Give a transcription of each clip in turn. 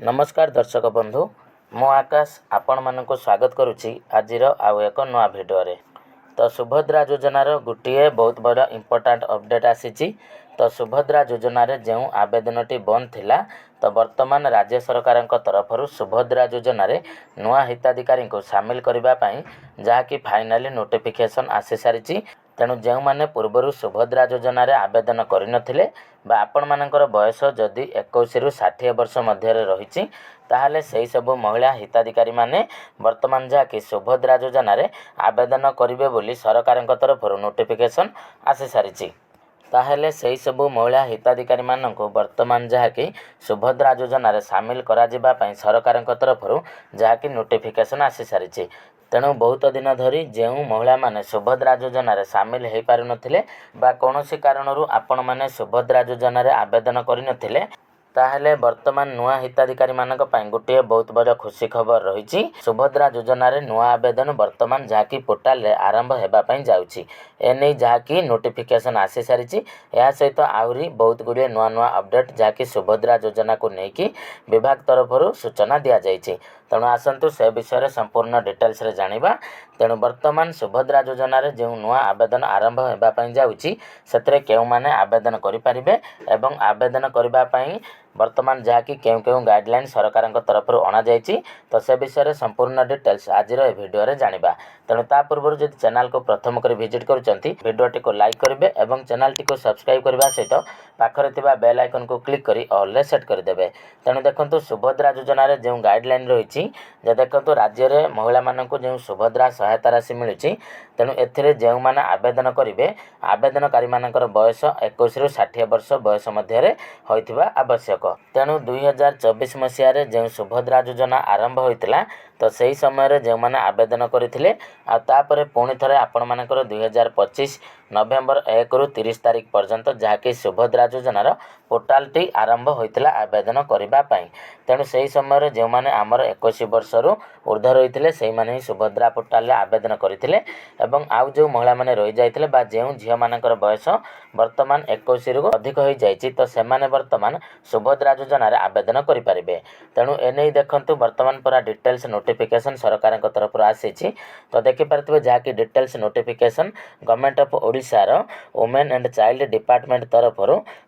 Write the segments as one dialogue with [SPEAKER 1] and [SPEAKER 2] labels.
[SPEAKER 1] नमस्कार दर्शक बंधु मु आकाश आपण मानक स्वागत करुच्ची आज आउ एक नुआ भिडियो रे। तो सुभद्रा योजनार गोटे बहुत बड़ इम्पोर्टाट अपडेट आसी। तो सुभद्रा योजना रे जो आवेदनटी बंद थिला तो वर्तमान राज्य सरकार तरफ सुभद्रा योजना रे नुआ हिताधिकारी को सामिल करने जहाँकि फाइनाली नोटिफिकेशन आसी सारी। तेणु जो मैंने पूर्वर सुभद्रा योजना रे आवेदन करनथिले बा आपण मानकर बयस जदि 21 रु 60 वर्ष मध्य रही ताहले सही सबु महिला हिताधिकारी माने वर्तमान जहाँकि सुभद्रा योजना रे आवेदन करिवे बोली सरकार तरफ नोटिफिकेशन आसी सारी। ताहले सही सबु महिला हिताधिकारी मानक वर्तमान जहाँकि सुभद्रा योजना रे सामिल करा जिबा पई सरकार तरफ जहाँकि नोटिफिकेशन आसी सारी। तेणु बहुत दिन धरी जो महिला माने सुभद्रा योजना रे सामिल हो पार नथिले बा कौनसी कारणरू आपण माने सुभद्रा योजना रे आवेदन करिनथिले ताहले वर्तमान नुआ हिताधिकारी मानक पई गोटे बहुत बड़ खुशी खबर रही। सुभद्रा योजना रे नुआ आवेदन वर्तमान जहाँकि पोर्टाल रे आरंभ हेबा पई जाउची एने जहाँकि नोटिफिकेशन आसी सारी। या सहित आउरी बहुत गुड़िए नुआ नुआ अपडेट जहाँकि सुभद्रा योजना को लेकिन विभाग तरफ सूचना दि जाइए। तेणु आसतु से विषय संपूर्ण डिटेल्स रे जानिबा। तेणु वर्तमान सुभद्रा योजना रे जो नुआ आवेदन आरंभ हेबा पई जाउची सेतरे केउ माने आवेदन करि परिबे एवं आवेदन करबा पई वर्तमान जहाँकि केउ केउ गाइडलाइन सरकार तरफ अणा जाइए तो से विषय संपूर्ण डिटेल्स आज भिडियो रे जानिबा। तेणु ता पूर्व जदि चैनल को प्रथम कर विजिट करुचंती भिडियोटी को लाइक करेंगे और चैनल टी को सब्सक्राइब करने सहित पाखरे थिबा बेल आइकन को क्लिक करी ऑल रे सेट करदेवे। तेणु देखंतु सुभद्रा योजना रे जो गाइडलाइन रही देखंतु राज्य रे महिला मानक जो सुभद्रा सहायता राशि मिलुची तेणु एथिरे जो माने आवेदन करिवे आवेदनकारी मानकर बयस 21 रु 60 वर्ष बयस मध्य होइथिबा आवश्यक। तेणु 2024 मसीह जो सुभद्रा योजना आरंभ होइतिला तो सही समय जो मैंने आवेदन करते आपर पुणी थे आपण मानकर 2025 नवेम्बर 1 रु 30 तारीख पर्यंत जहाँकि सुभद्रा योजनार पोर्टाल टी आरंभ होइतिला आवेदन करने। तेणु सही समय जो मैंने आमर 21 वर्ष रु ऊर्ध रही से ही सुभद्रा पोर्टाल आवेदन करते आउ जो महिला मैंने रही जाइए बा जो झील मानकर बयस वर्तमान 21 रु अधिक हो जाइए तो से वर्तमान सुभद्रा योजना रे आवेदन करें। तेणु एने देखंतु वर्तमान पूरा डिटेल्स नोटिफिकेशन सरकार तरफ आसी। तो देखिपारे जहाँकि details notification government of Odisha रो वुमेन एंड चाइल्ड डिपार्टमेंट तरफ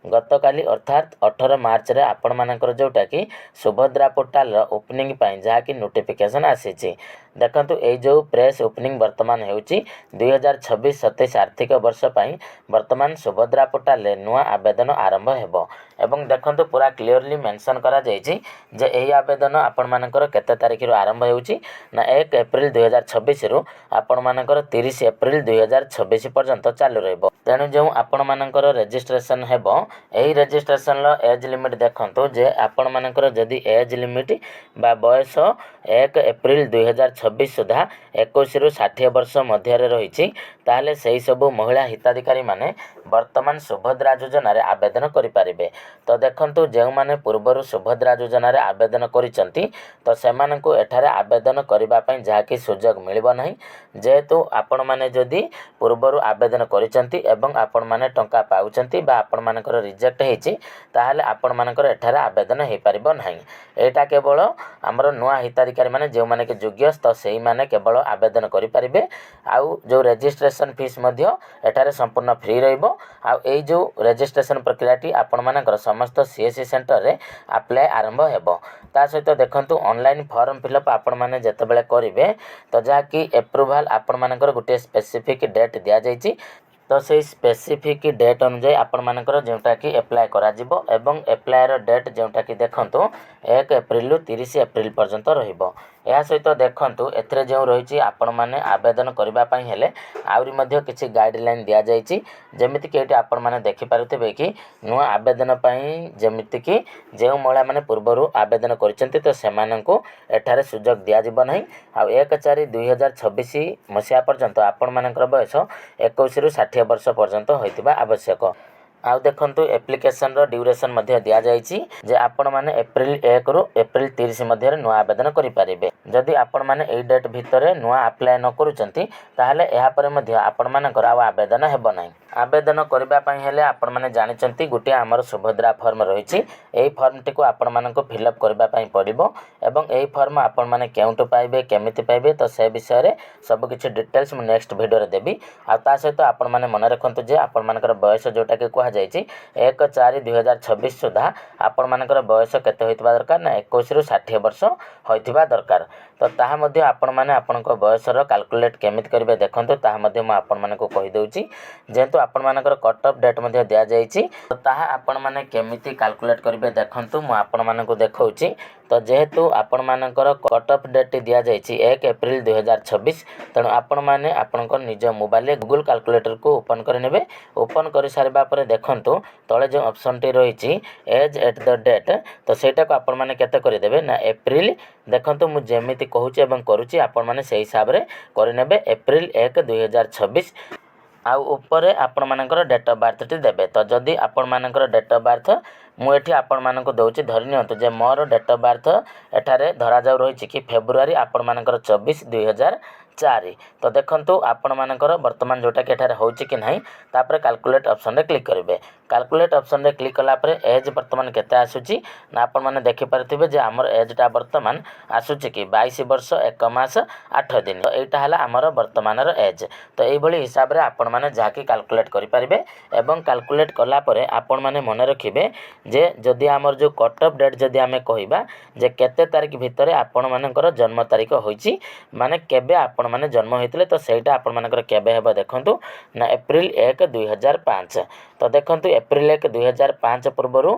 [SPEAKER 1] गतकाली अर्थात 18 मार्च रे आपण मानकर जोटा कि सुभद्रा पोर्टाल ओपनिंग पाई जहाँकि नोटिफिकेशन आसी। देखंतु ए जो प्रेस ओपनिंग वर्तमान होउची 2026-27 आर्थिक वर्ष पाई वर्तमान सुभद्रा पोर्टाल रे नुआ आवेदन आरंभ हेबो एवं देखंतु पूरा क्लियरली मेंशन करा जायछि जे एही आवेदन आपण मानकर केते तारिख रो आरंभ हेउची ना 1 एप्रिल 2026 रु आपण मानकर 30 एप्रिल 2026 पर्यंत चालू रहबो। तेणु जो आपण मानकर रजिस्ट्रेशन हेबो एही रजिस्ट्रेशन लो एज लिमिट देखंतु जे आपण मानकर जदी एज लिमिट बा बयस 1 एप्रिल 2026 सुधा 21 रु 60 वर्ष मध्य रही ताहले सही सबु महिला हिताधिकारी माने वर्तमान सुभद्रा योजना रे आवेदन करि पारिबे। तो देखंतु जो माने पूर्वर सुभद्रा योजना रे आवेदन करिसंती तो सेमानंकु एठारे आवेदन करिबा पई जहाँकि सुजोग मिलिबो नाही जेहेतु आपण माने जदि पूर्वर आवेदन करिसंती एवं आपण माने टंका पाउचंती बा आपण मानकर रिजेक्ट हेची ताहले आपण मानकर एठारे आवेदन हे पारिबो नाही। एटा केवल हमर नुआ हिताधिकारी माने जो माने के योग्य तो सेही माने केवल आवेदन करि पारिबे। आउ जो रजिस्ट्रेशन फीस मध्य एठारे संपूर्ण फ्री रहइबो। आउ ए जो रजिस्ट्रेशन प्रक्रियाटी आपण मानकर समस्त सीएससी सेंटर रे अप्लाई आरंभ हेबो। ता सहित देखंतु ऑनलाइन फॉर्म फिलअप आपण माने जतबेले करिवे तो जहाँकि एप्रूवल आपण मानकर गोटे स्पेसिफिक डेट दिया जाइछि तो से स्पेसिफिक डेट अनुसार आपण मानकर जोटा कि एप्लाय करा जिवो एवं एप्लायर डेट जोटा कि देखंतु 1 एप्रिल रु 30 एप्रिल पर्यंत रहिबो। या सहित देखंतु एथरे जो रही आपण माने आवेदन करबा पई हेले आउरी मध्य किछि गाइडलाइन दिया जाइछि जेमिति कि एटी आपण माने देखि पारुथिबे कि नुआ आवेदन पई जेमिति कि जे महिला माने पूर्वरु आवेदन करिसेंती तो सेमानंकु एठारे सुजोग दिया जिवो नाही। आ 1/4/2026 मसिया पर्यंत आपण मानकर बयस 21 रु 60 वर्ष पर्यंत होइतिबा आवश्यक। आउ देखंतु एप्लिकेशन रो ड्यूरेशन मध्य दिया जाइछि जे आपण माने एप्रिल 1 रु एप्रिल 30 मध्य नुआ आवेदन करि पारिबे। जदि आपण माने एई डेट भितरे नुआ अप्लाई न करूचंती ताहले एहा परे मध्य आपण मानकर आवेदन हेबो नाही। आवेदन करने हेले आपण मैंने जानते गोटे आमर सुभद्रा फॉर्म रही फॉर्मटी को आपण मानक फिलअप करने पड़ो एवं यही फॉर्म आपण मैंने केउठु पाइबे केमिति पाइबे तो से विषय में सबकि डिटेल्स मुझे नेक्स्ट वीडियो देवी आ सहित आपण मैंने मन रखु जे आपण मानकर बयस जोटा कि कहुई 1/4/2026 सुधा आपण मानकर बयस केते होइतबा दरकार ना 21 रु 60 वर्ष होइतबा दरकार तो ताहा मध्ये आपण माने आपनक बयसर कैलकुलेट केमिति करिवे देखंतु ताहा मध्ये म आपण मानक कहि दउची जेंतु आपण मानकर कट ऑफ डेट मध्ये दिया जाईची तो ताहा आपण माने केमिति कैलकुलेट करिवे देखंतु म आपण मानक देखौची तो जेहेतु आपण मानकर कट ऑफ डेट दिया जाईची 1 एप्रिल 2026 तेणु आपण माने आपनकर निज मोबाइल रे गूगल कैलकुलेटर को ओपन करनेबे ओपन कर सारबा परे देखंतु तळे जो ऑप्शन टी रहिची एज एट द डेट तो सेटा को आपण माने केते करि देबे ना एप्रिल देखंतु मु जेमिति कहूची एवं करूची आपण माने सेही हिसाब रे करनेबे एप्रिल 1 2026 आ ऊपर आपण मानकर डेट ऑफ बर्थ टी देबे तो जदी आपण मानकर डेट ऑफ बर्थ मुझे आपण मानक दउची धरि नियंतु जे मोर डेट ऑफ बर्थ एठारे धरा जाउ रही कि फेब्रुआरी आपण मानकर 24 2004 तो देखंतु आपण मानकर वर्तमान जोटा कि एठारे होउची कि नाही तापर कैलकुलेट ऑप्शन रे क्लिक करिवे कैलकुलेट ऑप्शन रे क्लिक कला परे एज वर्तमान केते आसुची ना आपण माने देखि परथिबे जे हमर एज टा वर्तमान आसुची कि 22 वर्ष 1 मास 8 दिन तो एटा हला हमर वर्तमान रो एज तो एई भली हिसाब रे आपण माने जाकी कैलकुलेट करि परिबे एवं कैलकुलेट कला परे आपण माने मन रखिबे जे जदि हमर जो कट ऑफ डेट जदि हमें कहिबा जे केते तारिख भितरे आपण मानकर जन्म तारिख होईची माने केबे आपण माने जन्म होइतले तो सेटा आपण मानकर केबे हेबा देखंतु ना एप्रिल 1 2005 तो देखंतु एप्रिल 1 2005 पूर्व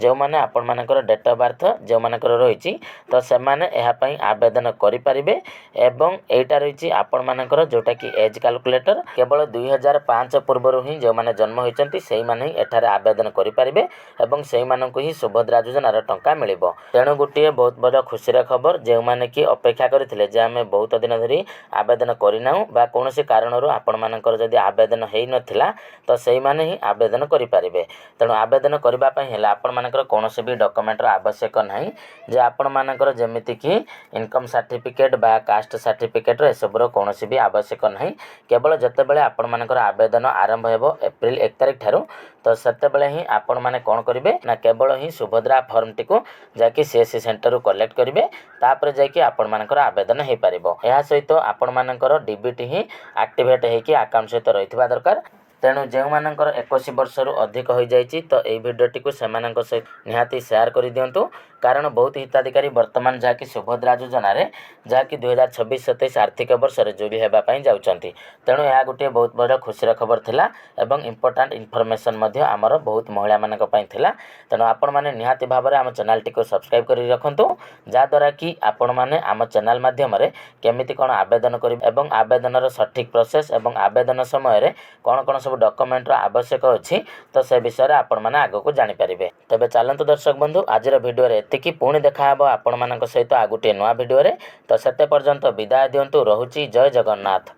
[SPEAKER 1] जो मैंने आपण मानकर डेट ऑफ बर्थ जो मानकर रही तो से माने एहा पई आवेदन करि परिबे एवं एटा रही आपण मानकर जोटा कि एज कैलकुलेटर केवल 2005 पूर्व ही जो माने जन्म होइचंती सेही माने एठारे आवेदन करि परिबे एवं सेही माननको ही सुभद्रा योजनार टंका मिलिबो तेणु गोटे बहुत बड़ खुशीर खबर जो माने कि अपेक्षा करथिले जे आमे बहुत दिन धरि आवेदन करिनाउ बा कोनोसी कारणरो आपण मानकर जदि आवेदन हेई नथिला तो सेही माने ही आवेदन करि परिबे तेणु आवेदन करबा पई हेला आपण मानकर कोनोसी भी डॉक्यूमेंट रो आवश्यक नाही जे आपण मानकर जेमिति कि इनकम सर्टिफिकेट बा कास्ट सर्टिफिकेट रो सब रो कोनोसी भी आवश्यक नाही केवल जते बेले आपण मानकर आवेदन आरंभ हेबो एप्रिल 1 तारिख थारू तो सेते बेले ही आपण माने कोन करिवे ना केवल ही सुभद्रा फॉर्म टी को जाकी सीएससी सेंटर रो कलेक्ट करिवे तापर जाकी आपण मानकर आवेदन हे परिबो एहा सहित आपण मानकर डीबीटी ही एक्टिवेट हे कि अकाउंट सहित रहितबा दरकार तेणु जो मानकर 21 वर्ष रु अधिक हो जाइछि तो एई वीडियोटी को सेमानक सहित निहाती शेयर कर दियंतु कारण बहुत हिताधिकारी वर्तमान जहाँकि सुभद्रा योजना रे जहाँकि 2026-27 आर्थिक वर्ष रे जोड़ी हेबा पई जाउचंती तेणु यह गोटे बहुत बड़ खुशीर खबर थिला एवं इंपोर्टेंट इनफॉरमेशन मध्य आमर बहुत महिला मानक पई थिला तेणु आपण माने निहाती भाव में आम चैनल टी को सब्सक्राइब करि रखंतु जा द्वारा कि आपण माने आम चैनल माध्यम रे केमिति कोन आवेदन करि एवं आवेदन रो सठिक प्रोसेस एवं आवेदन समय रे कोन कोन सब डॉक्यूमेंट रो आवश्यक अछि तो से विषय रे आपण माने आगो को जानि परिबे तबे चलंतु दर्शक बंधु आज रो वीडियो रे एतिकी पुणी देखा हबो आपण मानक सहित आ गुटे नवा वीडियो रे तो सेते पर्यंत विदाय दियंतु रहुची जय जगन्नाथ।